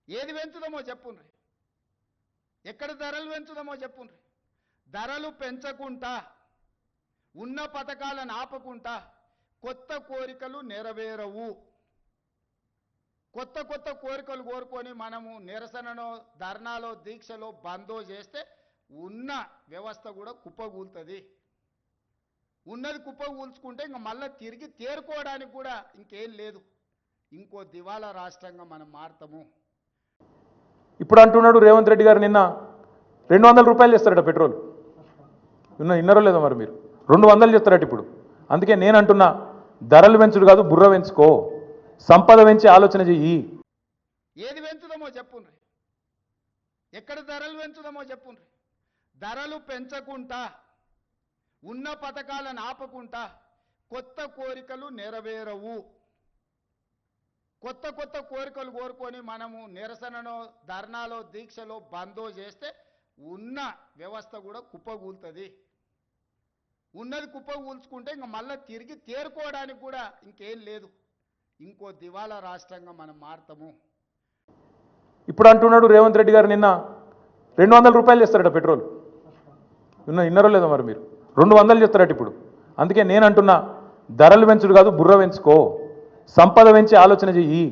ఏది పెంచుదామో చెప్పుండ్రి, ఎక్కడ ధరలు పెంచుదామో చెప్పుండ్రి. ధరలు పెంచకుండా ఉన్న పథకాలను ఆపకుండా కొత్త కోరికలు నెరవేరవు. కొత్త కొత్త కోరికలు కోరుకొని మనము నిరసనలో, ధర్నాలో, దీక్షలో, బందో చేస్తే ఉన్న వ్యవస్థ కూడా కుప్పగూలుతుంది. ఉన్నది కుప్పగూల్చుకుంటే ఇంకా మళ్ళీ తిరిగి తేరుకోవడానికి కూడా ఇంకేం లేదు. ఇంకో దివాలా రాష్ట్రంగా మనం మారుతాము. ఇప్పుడు అంటున్నాడు రేవంత్ రెడ్డి గారు, నిన్న 200 రూపాయలు చేస్తారట పెట్రోల్. ఇన్నరో లేదో మరి మీరు 200 చెప్తారట ఇప్పుడు. అందుకే నేను అంటున్నా, ధరలు పెంచుడు కాదు, బుర్ర పెంచుకో, సంపద పెంచి ఆలోచన చెయ్యి. ఏది పెంచుదామో చెప్పుండ్రి, ఎక్కడ ధరలు పెంచుదామో చెప్పుండ్రి. ధరలు పెంచకుండా ఉన్న పథకాలను ఆపకుండా కొత్త కోరికలు నెరవేరవు. కొత్త కొత్త కోరికలు కోరుకొని మనము నిరసనలో, ధర్నాలో, దీక్షలో, బందో చేస్తే ఉన్న వ్యవస్థ కూడా కుప్పగూలుతుంది. ఉన్నది కుప్పగూల్చుకుంటే ఇంకా మళ్ళీ తిరిగి తేరుకోవడానికి కూడా ఇంకేం లేదు. ఇంకో దివాలా రాష్ట్రంగా మనం మారుతాము. ఇప్పుడు అంటున్నాడు రేవంత్ రెడ్డి గారు, నిన్న 200 రూపాయలు చేస్తారట పెట్రోల్. ఇన్నరో లేదో మరి మీరు 200 చెప్తారట ఇప్పుడు. అందుకే నేను అంటున్నా, ధరలు పెంచుడు కాదు, బుర్ర పెంచుకో, సంపద పెంచి ఆలోచన చెయ్యి.